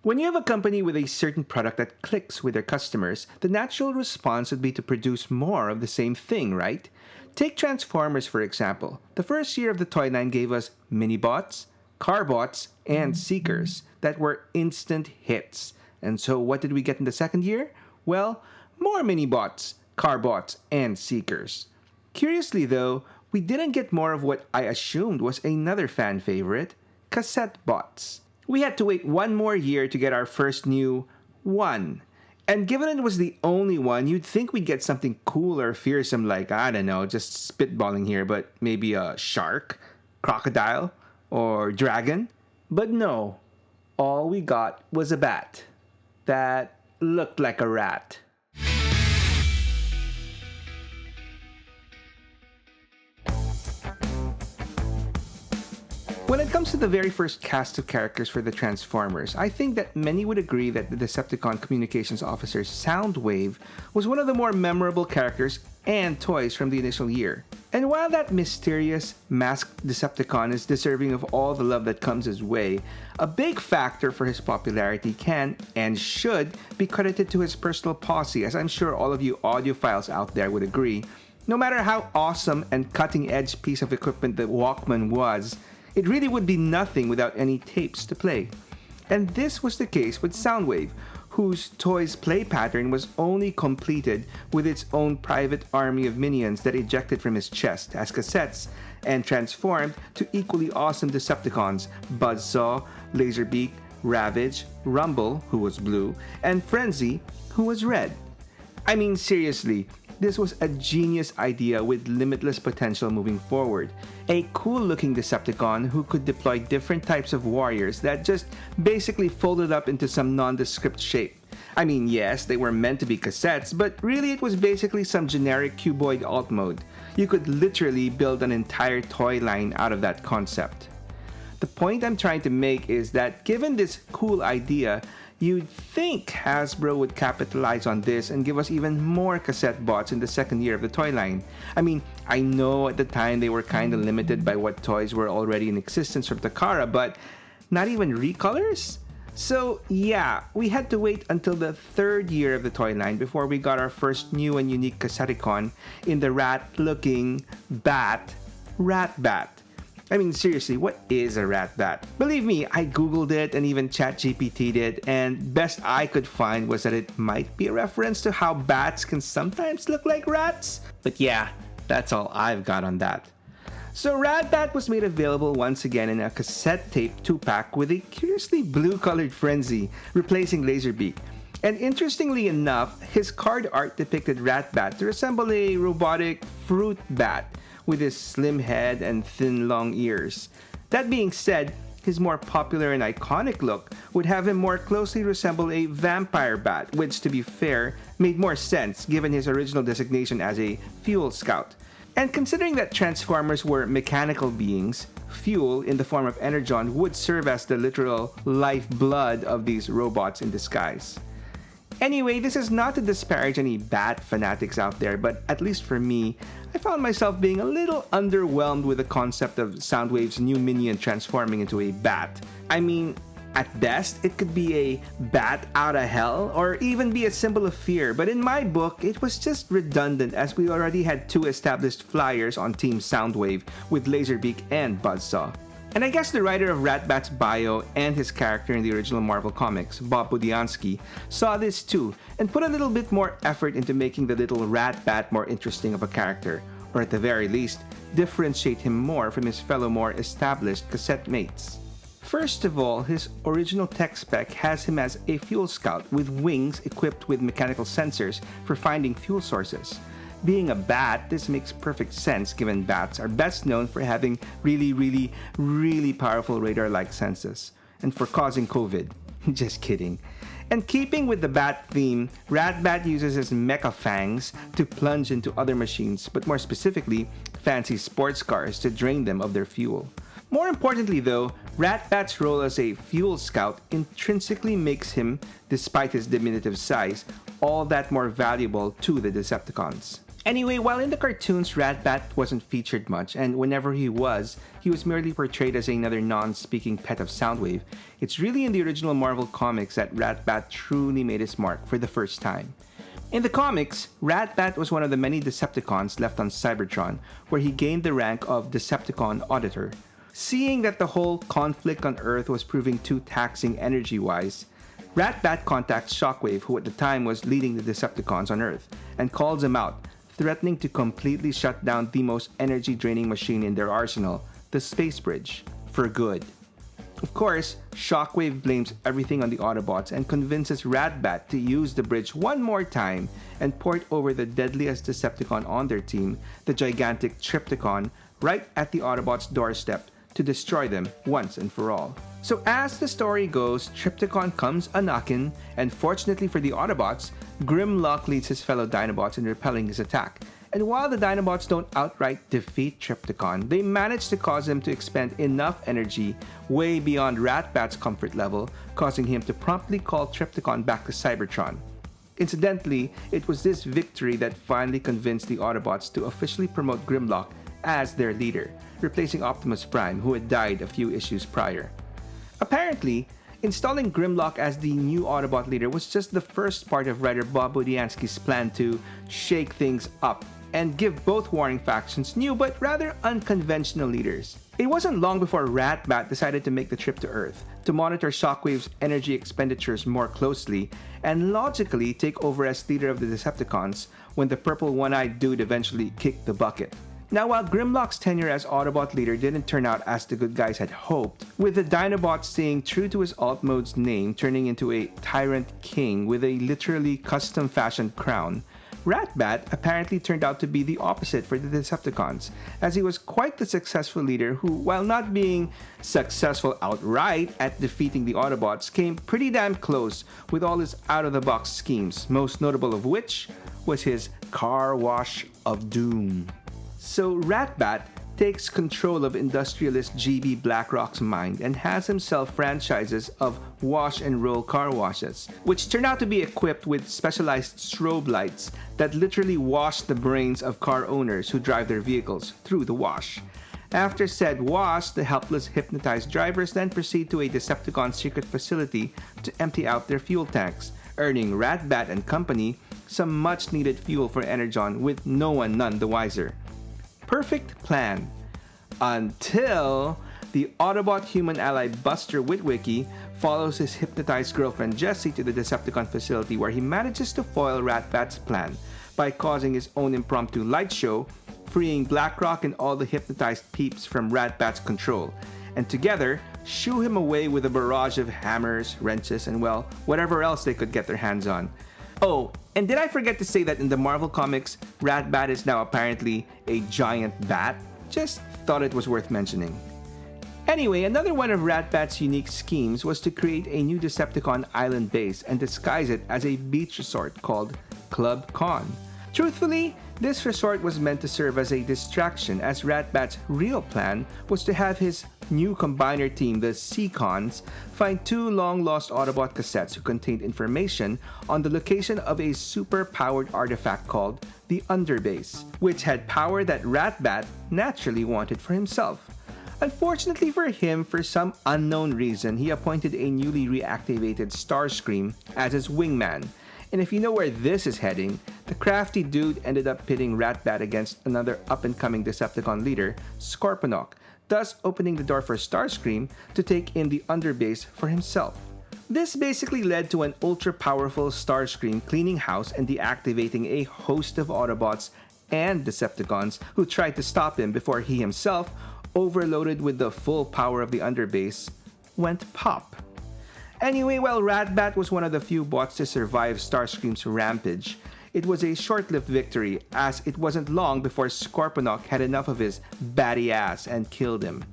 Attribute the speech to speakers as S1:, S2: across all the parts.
S1: When you have a company with a certain product that clicks with their customers, the natural response would be to produce more of the same thing, right? Take Transformers for example. The first year of the toy line gave us mini-bots, car-bots, and seekers that were instant hits. And so what did we get in the second year? Well, more mini-bots, car-bots, and seekers. Curiously though, we didn't get more of what I assumed was another fan favorite, cassette bots. We had to wait one more year to get our first new one. And given it was the only one, you'd think we'd get something cool or fearsome like, I don't know, just spitballing here, but maybe a shark, crocodile, or dragon. But no, all we got was a bat that looked like a rat. When it comes to the very first cast of characters for the Transformers, I think that many would agree that the Decepticon Communications Officer's Soundwave was one of the more memorable characters and toys from the initial year. And while that mysterious, masked Decepticon is deserving of all the love that comes his way, a big factor for his popularity can and should be credited to his personal posse, as I'm sure all of you audiophiles out there would agree. No matter how awesome and cutting-edge piece of equipment the Walkman was, it really would be nothing without any tapes to play. And this was the case with Soundwave, whose toy's play pattern was only completed with its own private army of minions that ejected from his chest as cassettes and transformed to equally awesome Decepticons, Buzzsaw, Laserbeak, Ravage, Rumble, who was blue, and Frenzy, who was red. I mean, seriously, this was a genius idea with limitless potential moving forward. A cool-looking Decepticon who could deploy different types of warriors that just basically folded up into some nondescript shape. I mean, yes, they were meant to be cassettes, but really it was basically some generic cuboid alt mode. You could literally build an entire toy line out of that concept. The point I'm trying to make is that given this cool idea, you'd think Hasbro would capitalize on this and give us even more cassette bots in the second year of the toy line. I mean, I know at the time they were kinda limited by what toys were already in existence from Takara, but not even recolors? So yeah, we had to wait until the third year of the toy line before we got our first new and unique Cassetticon in the rat-looking bat, Ratbat. I mean, seriously, what is a Ratbat? Believe me, I googled it and even ChatGPT'd it, and best I could find was that it might be a reference to how bats can sometimes look like rats. But yeah, that's all I've got on that. So Ratbat was made available once again in a cassette tape 2-pack with a curiously blue-colored Frenzy, replacing Laserbeak. And interestingly enough, his card art depicted Ratbat to resemble a robotic fruit bat with his slim head and thin long ears. That being said, his more popular and iconic look would have him more closely resemble a vampire bat, which to be fair, made more sense given his original designation as a fuel scout. And considering that Transformers were mechanical beings, fuel in the form of energon would serve as the literal lifeblood of these robots in disguise. Anyway, this is not to disparage any bat fanatics out there, but at least for me, I found myself being a little underwhelmed with the concept of Soundwave's new minion transforming into a bat. I mean, at best, it could be a bat out of hell, or even be a symbol of fear, but in my book, it was just redundant as we already had two established flyers on Team Soundwave with Laserbeak and Buzzsaw. And I guess the writer of Ratbat's bio and his character in the original Marvel Comics, Bob Budiansky, saw this too and put a little bit more effort into making the little Ratbat more interesting of a character, or at the very least, differentiate him more from his fellow more established cassette mates. First of all, his original tech spec has him as a fuel scout with wings equipped with mechanical sensors for finding fuel sources. Being a bat, this makes perfect sense given bats are best known for having really powerful radar-like senses and for causing COVID. Just kidding. And keeping with the bat theme, Ratbat uses his mecha fangs to plunge into other machines, but more specifically, fancy sports cars to drain them of their fuel. More importantly though, Ratbat's role as a fuel scout intrinsically makes him, despite his diminutive size, all that more valuable to the Decepticons. Anyway, while in the cartoons, Ratbat wasn't featured much, and whenever he was merely portrayed as another non-speaking pet of Soundwave. It's really in the original Marvel comics that Ratbat truly made his mark for the first time. In the comics, Ratbat was one of the many Decepticons left on Cybertron, where he gained the rank of Decepticon Auditor. Seeing that the whole conflict on Earth was proving too taxing energy-wise, Ratbat contacts Shockwave, who at the time was leading the Decepticons on Earth, and calls him out, threatening to completely shut down the most energy-draining machine in their arsenal, the Space Bridge, for good. Of course, Shockwave blames everything on the Autobots and convinces Ratbat to use the bridge one more time and port over the deadliest Decepticon on their team, the gigantic Trypticon, right at the Autobots' doorstep to destroy them once and for all. So as the story goes, Trypticon comes a-knockin', and fortunately for the Autobots, Grimlock leads his fellow Dinobots in repelling his attack. And while the Dinobots don't outright defeat Trypticon, they manage to cause him to expend enough energy way beyond Ratbat's comfort level, causing him to promptly call Trypticon back to Cybertron. Incidentally, it was this victory that finally convinced the Autobots to officially promote Grimlock as their leader, replacing Optimus Prime, who had died a few issues prior. Apparently, installing Grimlock as the new Autobot leader was just the first part of writer Bob Budiansky's plan to shake things up and give both warring factions new but rather unconventional leaders. It wasn't long before Ratbat decided to make the trip to Earth to monitor Shockwave's energy expenditures more closely and logically take over as leader of the Decepticons when the purple one-eyed dude eventually kicked the bucket. Now, while Grimlock's tenure as Autobot leader didn't turn out as the good guys had hoped, with the Dinobots staying true to his alt mode's name, turning into a tyrant king with a literally custom-fashioned crown, Ratbat apparently turned out to be the opposite for the Decepticons, as he was quite the successful leader who, while not being successful outright at defeating the Autobots, came pretty damn close with all his out-of-the-box schemes, most notable of which was his car wash of doom. So Ratbat takes control of industrialist GB Blackrock's mind and has himself franchises of wash and roll car washes, which turn out to be equipped with specialized strobe lights that literally wash the brains of car owners who drive their vehicles through the wash. After said wash, the helpless hypnotized drivers then proceed to a Decepticon secret facility to empty out their fuel tanks, earning Ratbat and company some much needed fuel for Energon with no one none the wiser. Perfect plan. Until the Autobot human ally Buster Witwicky follows his hypnotized girlfriend Jessie to the Decepticon facility where he manages to foil Ratbat's plan by causing his own impromptu light show, freeing Blackrock and all the hypnotized peeps from Ratbat's control, and together shoo him away with a barrage of hammers, wrenches, and well, whatever else they could get their hands on. Oh, and did I forget to say that in the Marvel comics, Ratbat is now apparently a giant bat? Just thought it was worth mentioning. Anyway, another one of Ratbat's unique schemes was to create a new Decepticon island base and disguise it as a beach resort called Club Con. Truthfully, this resort was meant to serve as a distraction, as Ratbat's real plan was to have his new combiner team, the Seacons, find two long-lost Autobot cassettes who contained information on the location of a super-powered artifact called the Underbase, which had power that Ratbat naturally wanted for himself. Unfortunately for him, for some unknown reason, he appointed a newly reactivated Starscream as his wingman. And if you know where this is heading, the crafty dude ended up pitting Ratbat against another up-and-coming Decepticon leader, Scorponok, thus opening the door for Starscream to take in the Underbase for himself. This basically led to an ultra-powerful Starscream cleaning house and deactivating a host of Autobots and Decepticons who tried to stop him before he himself, overloaded with the full power of the Underbase, went pop. Anyway, while Ratbat was one of the few bots to survive Starscream's rampage, it was a short-lived victory, as it wasn't long before Scorponok had enough of his batty ass and killed him.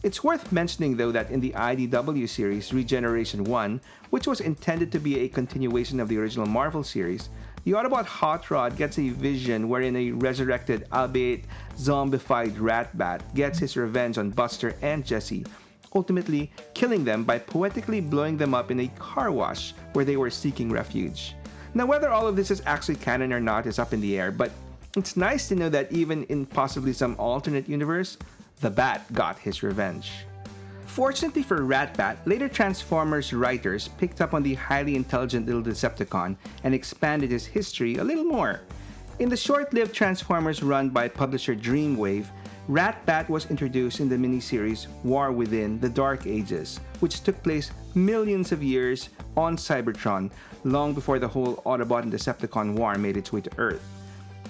S1: It's worth mentioning though that in the IDW series Regeneration 1, which was intended to be a continuation of the original Marvel series, the Autobot Hot Rod gets a vision wherein a resurrected, albeit zombified Ratbat gets his revenge on Buster and Jessie, ultimately killing them by poetically blowing them up in a car wash where they were seeking refuge. Now, whether all of this is actually canon or not is up in the air, but It's nice to know that even in possibly some alternate universe, the Bat got his revenge. Fortunately for Ratbat, later Transformers writers picked up on the highly intelligent little Decepticon and expanded his history a little more. In the short-lived Transformers run by publisher Dreamwave, Ratbat was introduced in the miniseries War Within: The Dark Ages, which took place millions of years on Cybertron, long before the whole Autobot and Decepticon war made its way to Earth.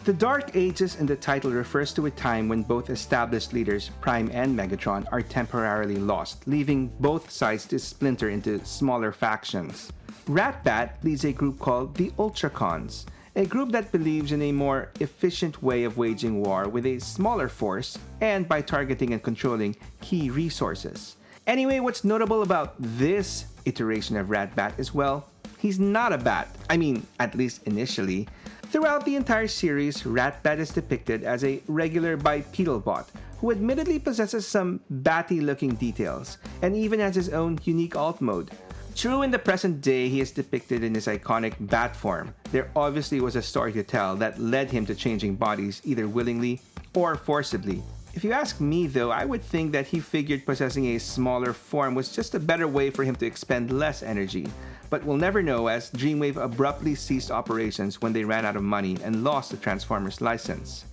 S1: The Dark Ages in the title refers to a time when both established leaders, Prime and Megatron, are temporarily lost, leaving both sides to splinter into smaller factions. Ratbat leads a group called the Ultracons, a group that believes in a more efficient way of waging war with a smaller force and by targeting and controlling key resources. Anyway, what's notable about this iteration of Ratbat is, well, he's not a bat. I mean, at least initially. Throughout the entire series, Ratbat is depicted as a regular bipedal bot who admittedly possesses some batty-looking details and even has his own unique alt mode. True, in the present day, he is depicted in his iconic bat form. There obviously was a story to tell that led him to changing bodies either willingly or forcibly. If you ask me though, I would think that he figured possessing a smaller form was just a better way for him to expend less energy. But we'll never know, as Dreamwave abruptly ceased operations when they ran out of money and lost the Transformers license.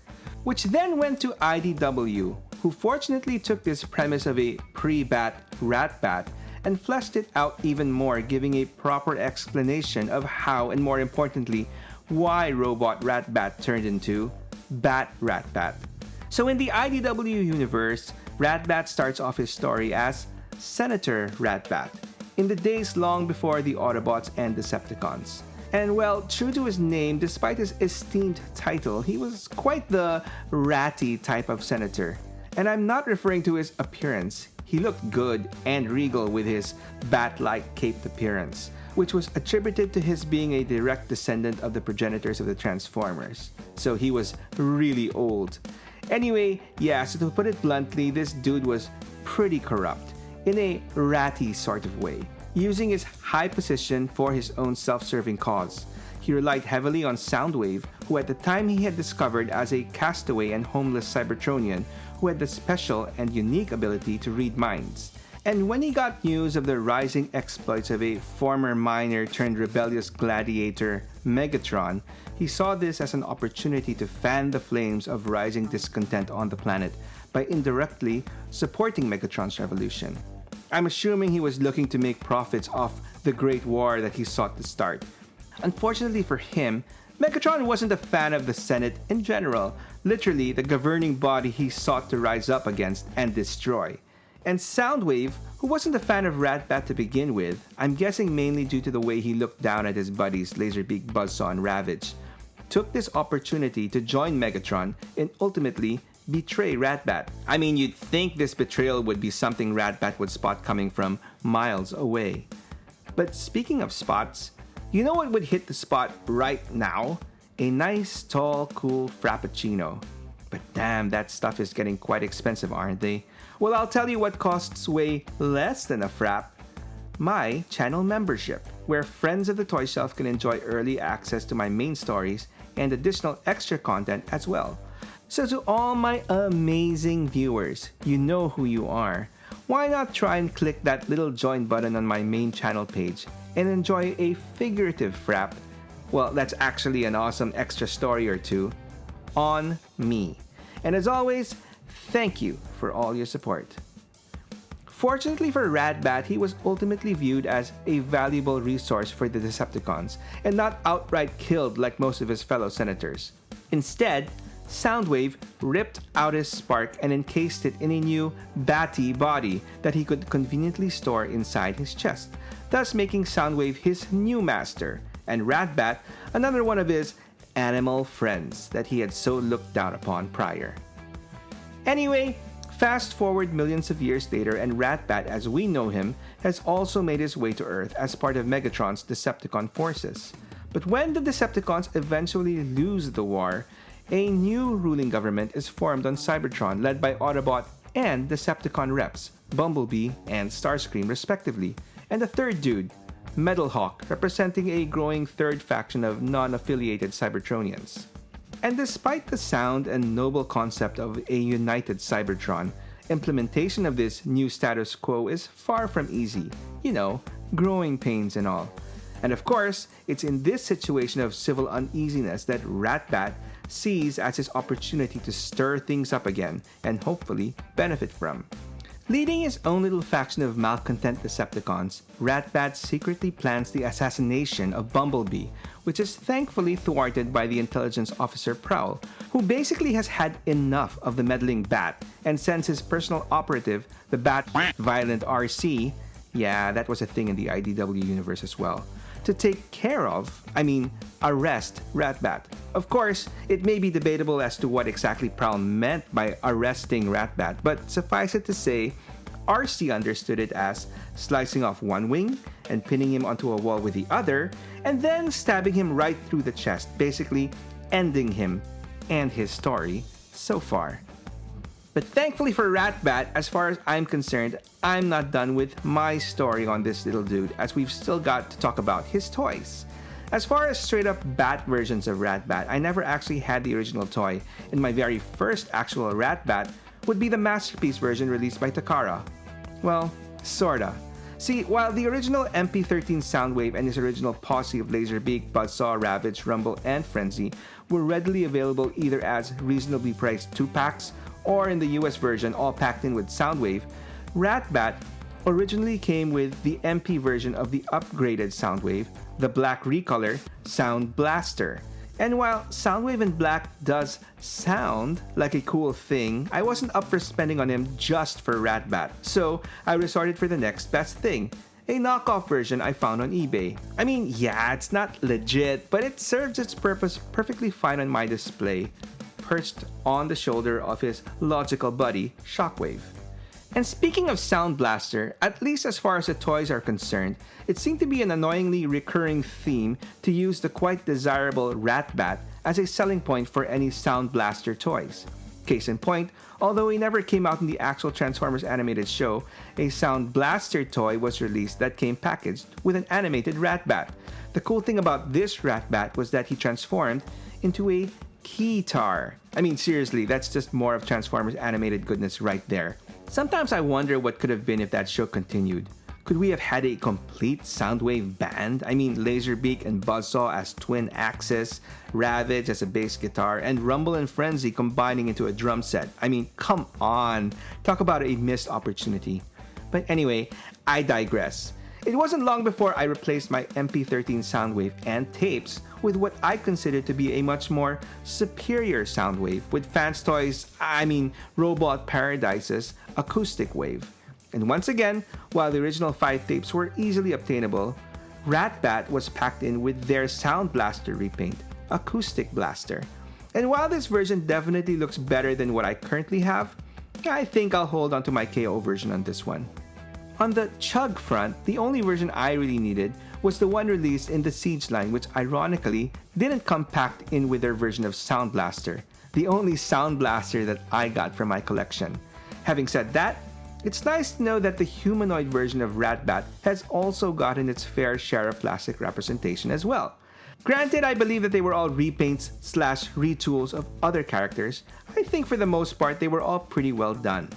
S1: Which then went to IDW, who fortunately took this premise of a pre-bat Ratbat and fleshed it out even more, giving a proper explanation of how, and more importantly, why Robot Ratbat turned into Bat Ratbat. So in the IDW universe, Ratbat starts off his story as Senator Ratbat, in the days long before the Autobots and Decepticons. And well, true to his name, despite his esteemed title, he was quite the ratty type of senator. And I'm not referring to his appearance. He looked good and regal with his bat-like caped appearance, which was attributed to his being a direct descendant of the progenitors of the Transformers. So he was really old. Anyway, yeah, so to put it bluntly, this dude was pretty corrupt, in a ratty sort of way, using his high position for his own self-serving cause. He relied heavily on Soundwave, who at the time he had discovered as a castaway and homeless Cybertronian who had the special and unique ability to read minds. And when he got news of the rising exploits of a former miner turned rebellious gladiator, Megatron, he saw this as an opportunity to fan the flames of rising discontent on the planet by indirectly supporting Megatron's revolution. I'm assuming he was looking to make profits off the Great War that he sought to start. Unfortunately for him, Megatron wasn't a fan of the Senate in general, literally the governing body he sought to rise up against and destroy. And Soundwave, who wasn't a fan of Ratbat to begin with, I'm guessing mainly due to the way he looked down at his buddies Laserbeak, Buzzsaw, and Ravage, took this opportunity to join Megatron and ultimately betray Ratbat. I mean, you'd think this betrayal would be something Ratbat would spot coming from miles away. But speaking of spots, you know what would hit the spot right now? A nice, tall, cool Frappuccino. But damn, that stuff is getting quite expensive, aren't they? Well, I'll tell you what costs way less than a Frap. My channel membership, where friends of the Toyshelf can enjoy early access to my main stories and additional extra content as well. So to all my amazing viewers, you know who you are. Why not try and click that little join button on my main channel page and enjoy a figurative Frap, well, that's actually an awesome extra story or two, on me. And as always, thank you for all your support. Fortunately for Ratbat, he was ultimately viewed as a valuable resource for the Decepticons and not outright killed like most of his fellow senators. Instead, Soundwave ripped out his spark and encased it in a new batty body that he could conveniently store inside his chest, thus making Soundwave his new master, and Ratbat another one of his animal friends that he had so looked down upon prior. Anyway, fast forward millions of years later, and Ratbat as we know him has also made his way to Earth as part of Megatron's Decepticon forces. But when the Decepticons eventually lose the war, a new ruling government is formed on Cybertron led by Autobot and Decepticon reps, Bumblebee and Starscream respectively, and a third dude, Metalhawk, representing a growing third faction of non-affiliated Cybertronians. And despite the sound and noble concept of a united Cybertron, implementation of this new status quo is far from easy. You know, growing pains and all. And of course, it's in this situation of civil uneasiness that Ratbat sees as his opportunity to stir things up again and hopefully benefit from. Leading his own little faction of malcontent Decepticons, Ratbat secretly plans the assassination of Bumblebee, which is thankfully thwarted by the intelligence officer Prowl, who basically has had enough of the meddling Bat and sends his personal operative, the Bat Violent RC, yeah, that was a thing in the IDW universe as well, to take care of, arrest Ratbat. Of course, it may be debatable as to what exactly Prowl meant by arresting Ratbat, but suffice it to say, RC understood it as slicing off one wing and pinning him onto a wall with the other, and then stabbing him right through the chest, basically ending him and his story so far. But thankfully for Ratbat, as far as I'm concerned, I'm not done with my story on this little dude, as we've still got to talk about his toys. As far as straight up Bat versions of Ratbat, I never actually had the original toy, and my very first actual Ratbat would be the Masterpiece version released by Takara. Well, sorta. See, while the original MP13 Soundwave and his original posse of Laserbeak, Buzzsaw, Ravage, Rumble, and Frenzy were readily available either as reasonably priced 2-packs or in the US version all packed in with Soundwave, Ratbat originally came with the MP version of the upgraded Soundwave, the black recolor Sound Blaster. And while Soundwave in black does sound like a cool thing, I wasn't up for spending on him just for Ratbat, so I resorted for the next best thing, a knockoff version I found on eBay. Yeah, it's not legit, but it serves its purpose perfectly fine on my display, perched on the shoulder of his logical buddy, Shockwave. And speaking of Sound Blaster, at least as far as the toys are concerned, it seemed to be an annoyingly recurring theme to use the quite desirable Ratbat as a selling point for any Sound Blaster toys. Case in point, although he never came out in the actual Transformers animated show, a Sound Blaster toy was released that came packaged with an animated Ratbat. The cool thing about this Ratbat was that he transformed into a keytar. Seriously, that's just more of Transformers animated goodness right there. Sometimes I wonder what could have been if that show continued. Could we have had a complete Soundwave band? Laserbeak and Buzzsaw as twin axes, Ravage as a bass guitar, and Rumble and Frenzy combining into a drum set. Come on. Talk about a missed opportunity. But anyway, I digress. It wasn't long before I replaced my MP13 Soundwave and tapes with what I consider to be a much more superior Soundwave with Fans Toys, Robot Paradise's Acoustic Wave. And once again, while the original 5 tapes were easily obtainable, Ratbat was packed in with their Sound Blaster repaint, Acoustic Blaster. And while this version definitely looks better than what I currently have, I think I'll hold on to my KO version on this one. On the Chug front, the only version I really needed was the one released in the Siege line, which ironically didn't come packed in with their version of Sound Blaster, the only Sound Blaster that I got from my collection. Having said that, it's nice to know that the humanoid version of Ratbat has also gotten its fair share of plastic representation as well. Granted, I believe that they were all repaints / retools of other characters. I think for the most part they were all pretty well done.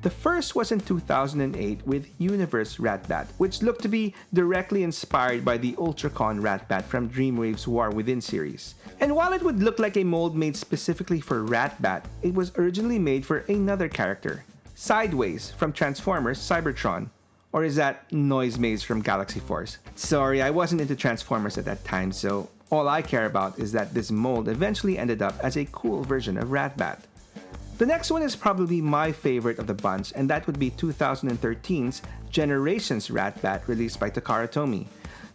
S1: The first was in 2008 with Universe Ratbat, which looked to be directly inspired by the Ultracon Ratbat from Dreamwave's War Within series. And while it would look like a mold made specifically for Ratbat, it was originally made for another character, Sideways from Transformers Cybertron. Or is that Noise Maze from Galaxy Force? Sorry, I wasn't into Transformers at that time, so all I care about is that this mold eventually ended up as a cool version of Ratbat. The next one is probably my favorite of the bunch, and that would be 2013's Generations Ratbat released by Takara Tomy.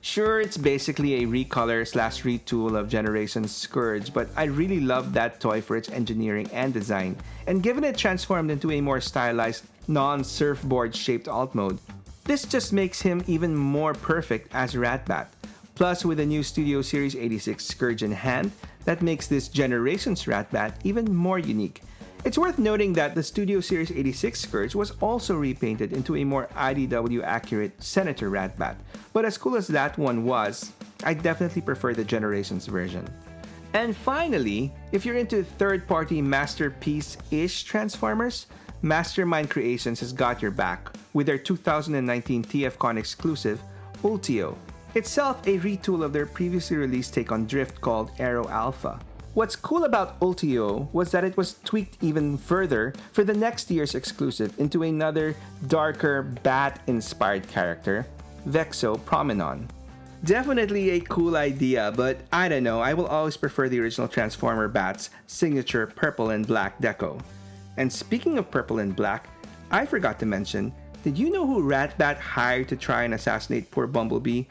S1: Sure, it's basically a recolor / retool of Generations Scourge, but I really loved that toy for its engineering and design, and given it transformed into a more stylized, non-surfboard shaped alt mode, this just makes him even more perfect as Ratbat. Plus, with the new Studio Series 86 Scourge in hand, that makes this Generations Ratbat even more unique. It's worth noting that the Studio Series 86 Scourge was also repainted into a more IDW-accurate Senator Ratbat, but as cool as that one was, I definitely prefer the Generations version. And finally, if you're into third-party masterpiece-ish Transformers, Mastermind Creations has got your back with their 2019 TFCon exclusive, Ultio, itself a retool of their previously released take on Drift called Aero Alpha. What's cool about Ultio was that it was tweaked even further for the next year's exclusive into another darker bat-inspired character, Vexo Promenon. Definitely a cool idea, but I don't know, I will always prefer the original Transformer Bat's signature purple and black deco. And speaking of purple and black, I forgot to mention, did you know who Ratbat hired to try and assassinate poor Bumblebee?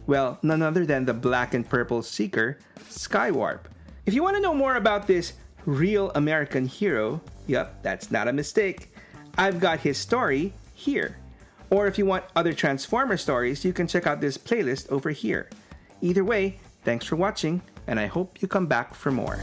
S1: Well, none other than the black and purple seeker, Skywarp. If you want to know more about this real American hero, yep, that's not a mistake, I've got his story here. Or if you want other Transformer stories, you can check out this playlist over here. Either way, thanks for watching, and I hope you come back for more.